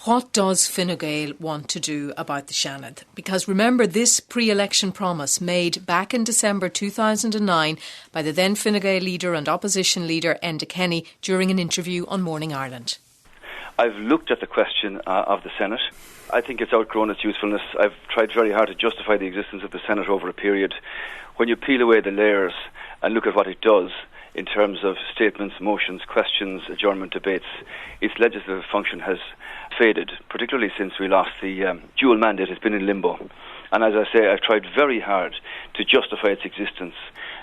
What does Fine Gael want to do about the Seanad? Because remember this pre-election promise made back in December 2009 by the then Fine Gael leader and opposition leader Enda Kenny during an interview on Morning Ireland. I've looked at the question of the Senate. I think it's outgrown its usefulness. I've tried very hard to justify the existence of the Senate over a period. When you peel away the layers and look at what it does in terms of statements, motions, questions, adjournment debates, its legislative function has faded, particularly since we lost the dual mandate. It's been in limbo. And as I say, I've tried very hard to justify its existence.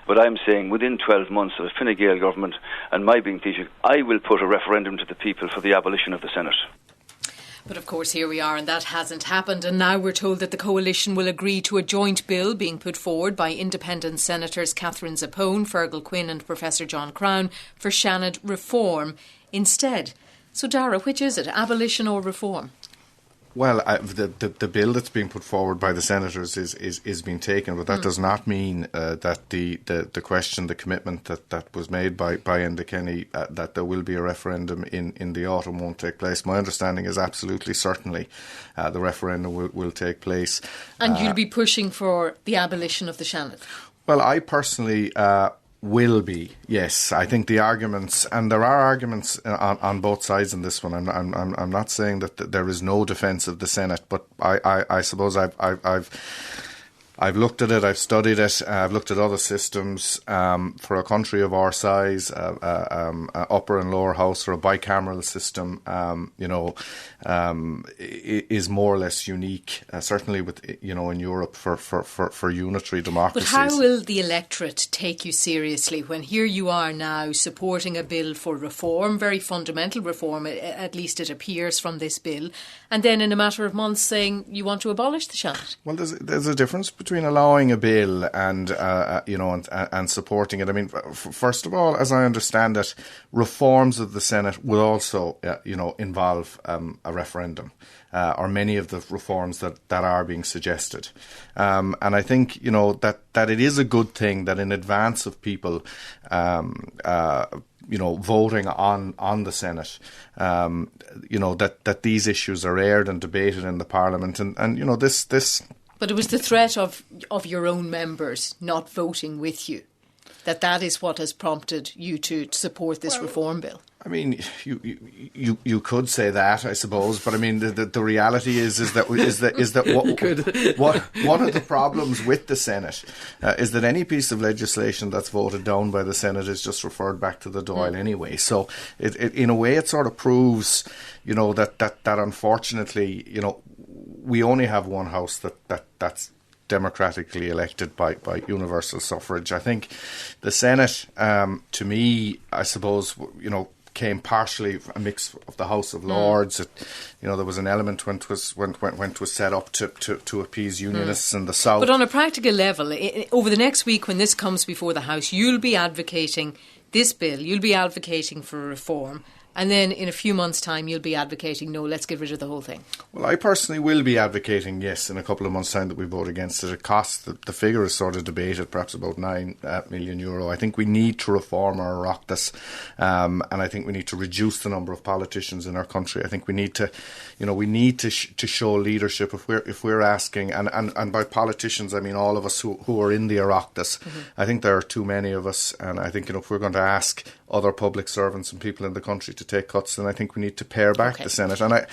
But I'm saying within 12 months of a Fine Gael government and my being Taoiseach, I will put a referendum to the people for the abolition of the Senate. But of course here we are and that hasn't happened, and now we're told that the coalition will agree to a joint bill being put forward by independent senators Catherine Zappone, Fergal Quinn and Professor John Crown for Seanad reform instead. So Dara, which is it, abolition or reform? Well, the bill that's being put forward by the senators is being taken, but that does not mean that the question, the commitment that was made by Enda Kenny that there will be a referendum in the autumn won't take place. My understanding is absolutely certainly the referendum will take place. And you'll be pushing for the abolition of the Seanad? Well, I personally will be, yes. I think the arguments, and there are arguments on both sides in this one. I'm not saying that there is no defence of the Senate, but I suppose I've looked at it, I've studied it, I've looked at other systems. For a country of our size, upper and lower house, or a bicameral system, is more or less unique. Certainly, in Europe for unitary democracies. But how will the electorate take you seriously when here you are now supporting a bill for reform, very fundamental reform, at least it appears from this bill, and then in a matter of months saying you want to abolish the Seanad? Well, there's a difference between allowing a bill and and supporting it. I mean, first of all, as I understand it, reforms of the Senate will also involve a referendum, or many of the reforms that are being suggested. And I think that it is a good thing that in advance of people voting on the Senate, that these issues are aired and debated in the Parliament, and this. But it was the threat of your own members not voting with you that is what has prompted you to support this reform bill. I mean, you could say that, I suppose, but I mean the reality is that one of the problems with the Senate is that any piece of legislation that's voted down by the Senate is just referred back to the Dáil anyway. So it in a way it sort of proves, that unfortunately, we only have one house that's democratically elected by universal suffrage. I think the Senate, to me, I suppose, came partially a mix of the House of Lords. There was an element when it was set up to appease unionists in the South. But on a practical level, over the next week when this comes before the House, you'll be advocating this bill, you'll be advocating for reform. And then in a few months' time, you'll be advocating, no, let's get rid of the whole thing. Well, I personally will be advocating, yes, in a couple of months' time that we vote against it. It costs, the figure is sort of debated, perhaps about €9 million. I think we need to reform our Oireachtas, and I think we need to reduce the number of politicians in our country. I think we need to, to show leadership if we're asking, and by politicians I mean all of us who are in the Oireachtas. I think there are too many of us, and I think if we're going to ask other public servants and people in the country to take cuts, then I think we need to pare back the Senate. And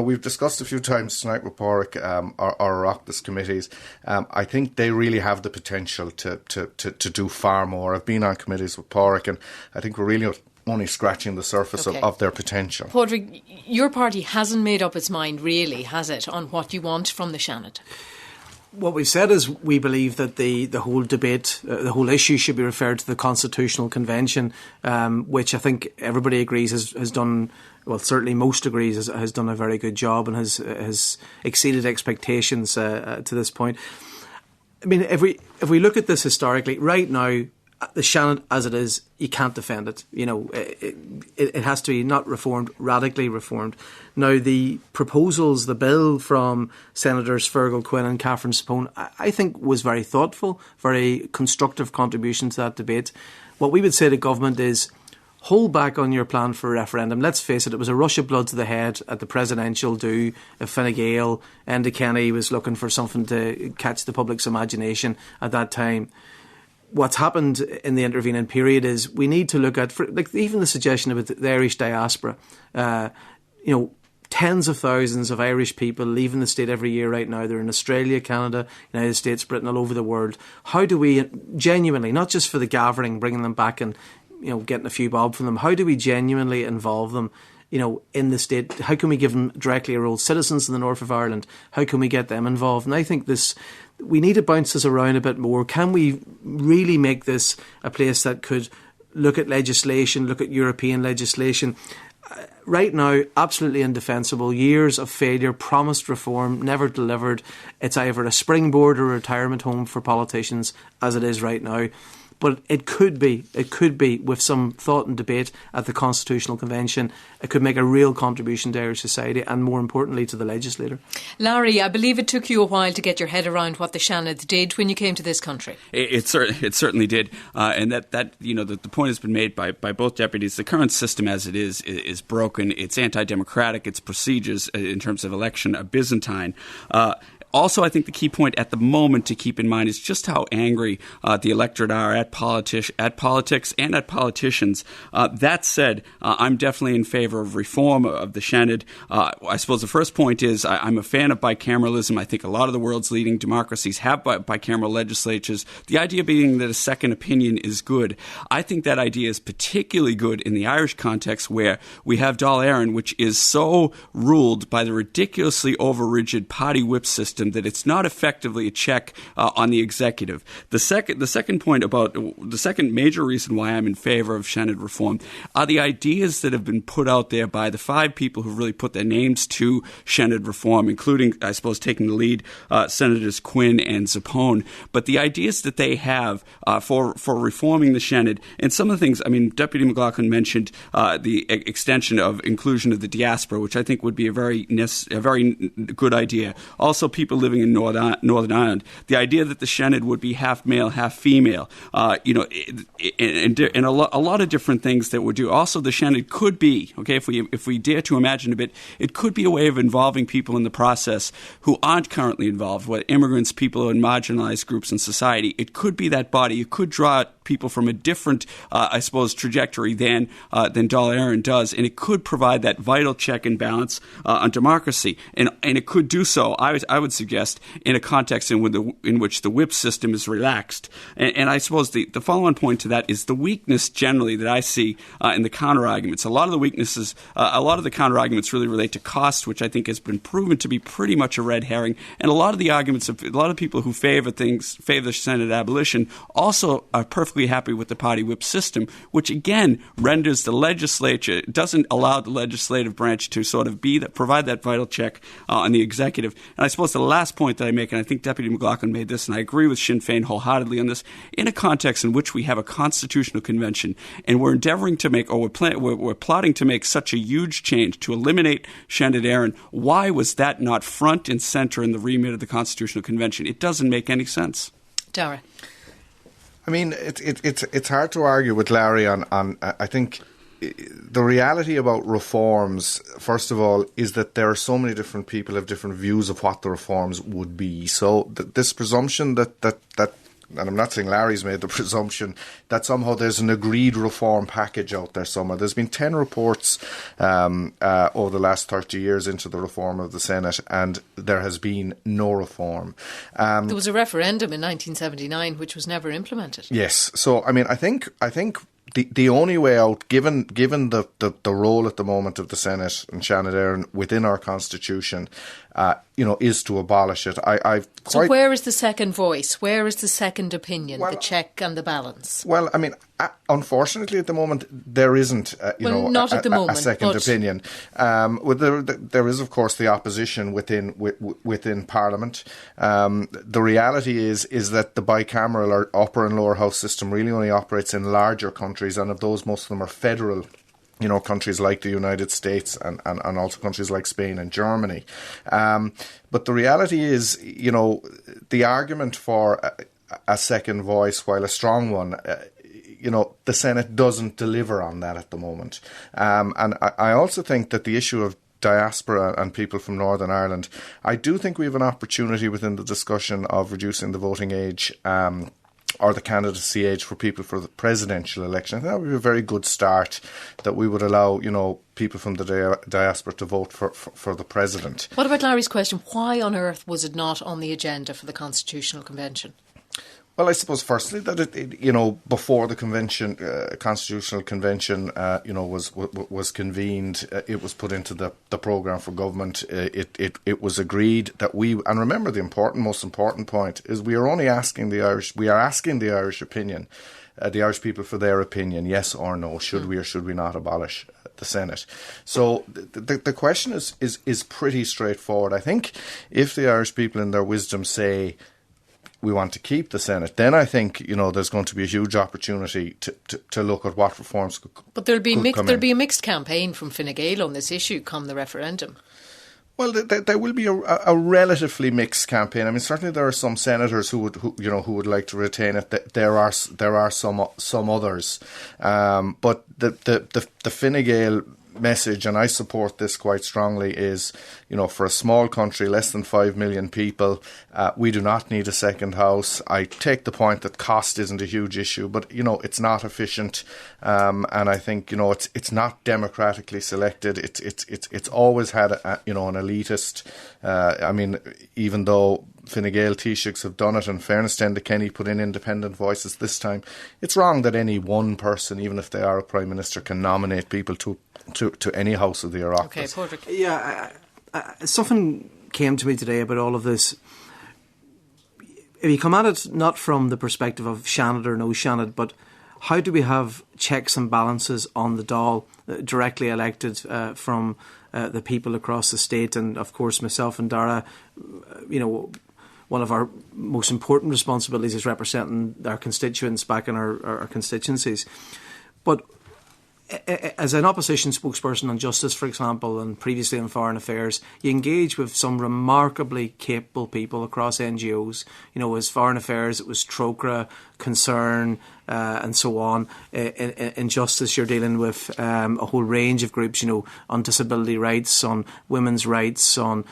we've discussed a few times tonight with Padraig, our Oireachtas committees. I think they really have the potential to do far more. I've been on committees with Padraig, and I think we're really only scratching the surface of their potential. Padraig, your party hasn't made up its mind, really, has it, on what you want from the Seanad? What we've said is we believe that the whole debate, the whole issue should be referred to the Constitutional Convention, which I think everybody agrees has done, well, certainly most agrees has done a very good job and has exceeded expectations to this point. I mean, if we look at this historically, right now, the Seanad as it is, you can't defend it. It has to be not reformed, radically reformed. Now, the proposals, the bill from Senators Fergal Quinn and Catherine Zappone, I think was very thoughtful, very constructive contribution to that debate. What we would say to government is, hold back on your plan for a referendum. Let's face it, it was a rush of blood to the head at the presidential do of Fine Gael. Enda Kenny was looking for something to catch the public's imagination at that time. What's happened in the intervening period is we need to look at, even the suggestion about the Irish diaspora. Tens of thousands of Irish people leaving the state every year right now. They're in Australia, Canada, United States, Britain, all over the world. How do we genuinely, not just for the gathering, bringing them back and getting a few bob from them, how do we genuinely involve them in the state? How can we give them directly a role? Citizens in the north of Ireland, how can we get them involved? And I think we need to bounce this around a bit more. Can we really make this a place that could look at legislation, look at European legislation? Right now, absolutely indefensible. Years of failure, promised reform, never delivered. It's either a springboard or a retirement home for politicians, as it is right now. But it could be, with some thought and debate at the Constitutional Convention, it could make a real contribution to Irish society and, more importantly, to the legislator. Larry, I believe it took you a while to get your head around what the Seanad did when you came to this country. It certainly did. And the point has been made by both deputies. The current system as it is broken. It's anti-democratic. Its procedures in terms of election are Byzantine. Also, I think the key point at the moment to keep in mind is just how angry the electorate are at politics and at politicians. That said, I'm definitely in favour of reform of the Seanad. I suppose the first point is I'm a fan of bicameralism. I think a lot of the world's leading democracies have bicameral legislatures. The idea being that a second opinion is good. I think that idea is particularly good in the Irish context where we have Dáil Éireann, which is so ruled by the ridiculously over-rigid party whip system that it's not effectively a check on the executive. The second point about the second major reason why I'm in favour of Seanad reform are the ideas that have been put out there by the 5 people who really put their names to Seanad reform, including, I suppose, taking the lead, Senators Quinn and Zappone. But the ideas that they have for reforming the Seanad, and some of the things, Deputy MacLochlainn mentioned the extension of inclusion of the diaspora, which I think would be a very good idea. Also, people living in Northern Ireland, the idea that the Seanad would be half male, half female, and a lot of different things that would do. Also, the Seanad could be, if we dare to imagine a bit, it could be a way of involving people in the process who aren't currently involved, whether immigrants, people in marginalized groups in society. It could be that body. It could draw people from a different, trajectory than Dáil Éireann does, and it could provide that vital check and balance on democracy, and it could do so, I would suggest, in a context in which the whip system is relaxed. And I suppose the follow-on point to that is the weakness generally that I see in the counter-arguments. A lot of the counter-arguments really relate to cost, which I think has been proven to be pretty much a red herring, and a lot of the arguments of a lot of people who favor the Seanad abolition also are perfectly happy with the party whip system, which again renders the legislature, doesn't allow the legislative branch to sort of provide that vital check on the executive. And I suppose the last point that I make, and I think Deputy MacLochlainn made this, and I agree with Sinn Féin wholeheartedly on this, in a context in which we have a constitutional convention and we're endeavouring to make, or we're plotting to make such a huge change to eliminate Seanad Éireann, why was that not front and centre in the remit of the constitutional convention? It doesn't make any sense. Dara. It's hard to argue with Larry on I think the reality about reforms, first of all, is that there are so many different people who have different views of what the reforms would be. So this presumption that and I'm not saying Larry's made the presumption that somehow there's an agreed reform package out there somewhere. There's been 10 reports over the last 30 years into the reform of the Senate, and there has been no reform. There was a referendum in 1979 which was never implemented. Yes. So, I think the only way out, given the role at the moment of the Senate and Seanad Éireann within our constitution, is to abolish it. So where is the second voice? Where is the second opinion, the check and the balance? Well, unfortunately, at the moment, there isn't, not at the moment, a second opinion. There is, of course, the opposition within Parliament. The reality is that the bicameral or upper and lower house system really only operates in larger countries, and of those, most of them are federal. Countries like the United States and also countries like Spain and Germany. But the reality is, the argument for a second voice, while a strong one, the Senate doesn't deliver on that at the moment. And I also think that the issue of diaspora and people from Northern Ireland, I do think we have an opportunity within the discussion of reducing the voting age or the candidacy age for people for the presidential election. I think that would be a very good start, that we would allow, people from the diaspora to vote for the president. What about Larry's question? Why on earth was it not on the agenda for the Constitutional Convention? Well, I suppose firstly that it before the convention, Constitutional Convention, was convened, it was put into the programme for government. It was agreed that and remember most important point is we are asking the Irish opinion, the Irish people for their opinion, yes or no, should we or should we not abolish the Senate. So the question is pretty straightforward. I think if the Irish people in their wisdom say we want to keep the Senate, then I think there's going to be a huge opportunity to look at what reforms could. But there'll be a mixed campaign from Fine Gael on this issue come the referendum. Well, there will be a relatively mixed campaign. I mean, certainly there are some senators who would like to retain it. There are some others, but the Fine Gael message, and I support this quite strongly, is, for a small country, less than 5 million people, we do not need a second house. I take the point that cost isn't a huge issue, but, it's not efficient. And I think, it's not democratically selected. It's always had, an elitist, even though Fine Gael Taoiseachs have done it, in fairness to Enda Kenny, put in independent voices this time. It's wrong that any one person, even if they are a Prime Minister, can nominate people to any house of the Oireachtas. Okay, Padraig. Yeah, something came to me today about all of this. If you come at it not from the perspective of Seanad or no Seanad, but how do we have checks and balances on the Dáil, directly elected from the people across the state? And of course myself and Dara, one of our most important responsibilities is representing our constituents back in our constituencies. But as an opposition spokesperson on justice, for example, and previously on foreign affairs, you engage with some remarkably capable people across NGOs. As foreign affairs, it was Trócaire, Concern, and so on. In justice, you're dealing with a whole range of groups, on disability rights, on women's rights, on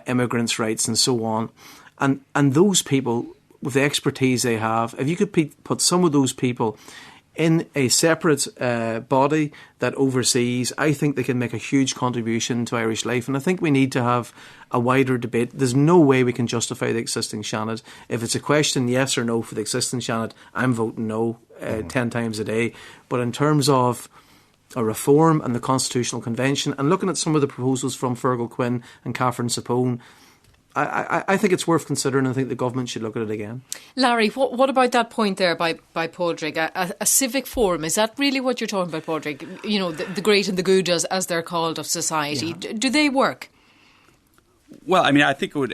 immigrants' rights, and so on. And those people, with the expertise they have, if you could put some of those people in a separate body that oversees, I think they can make a huge contribution to Irish life. And I think we need to have a wider debate. There's no way we can justify the existing Seanad. If it's a question, yes or no for the existing Seanad, I'm voting no 10 times a day. But in terms of a reform and the Constitutional Convention, and looking at some of the proposals from Fergal Quinn and Catherine Sapone, I think it's worth considering. I think the government should look at it again. Larry, what about that point there by Padraig? A civic forum, is that really what you're talking about, Padraig? The great and the good, as they're called, of society. Yeah. Do they work? Well, I think it would,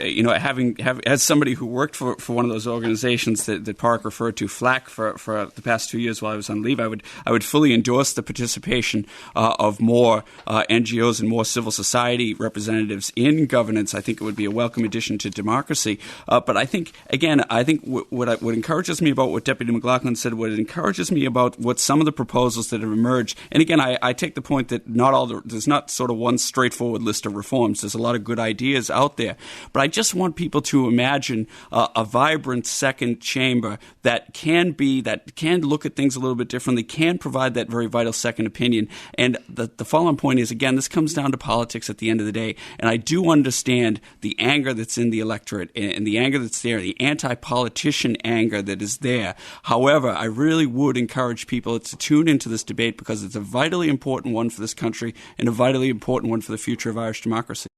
as somebody who worked for one of those organisations that Park referred to, FLAC, for the past 2 years while I was on leave, I would fully endorse the participation of more NGOs and more civil society representatives in governance. I think it would be a welcome addition to democracy. But I think what encourages me about what Deputy MacLochlainn said, what it encourages me about what some of the proposals that have emerged, and again, I take the point that there's not sort of one straightforward list of reforms. There's a lot of good ideas out there. But I just want people to imagine a vibrant second chamber that can look at things a little bit differently, can provide that very vital second opinion. And the following point is, again, this comes down to politics at the end of the day. And I do understand the anger that's in the electorate and the anger that's there, the anti-politician anger that is there. However, I really would encourage people to tune into this debate because it's a vitally important one for this country and a vitally important one for the future of Irish democracy.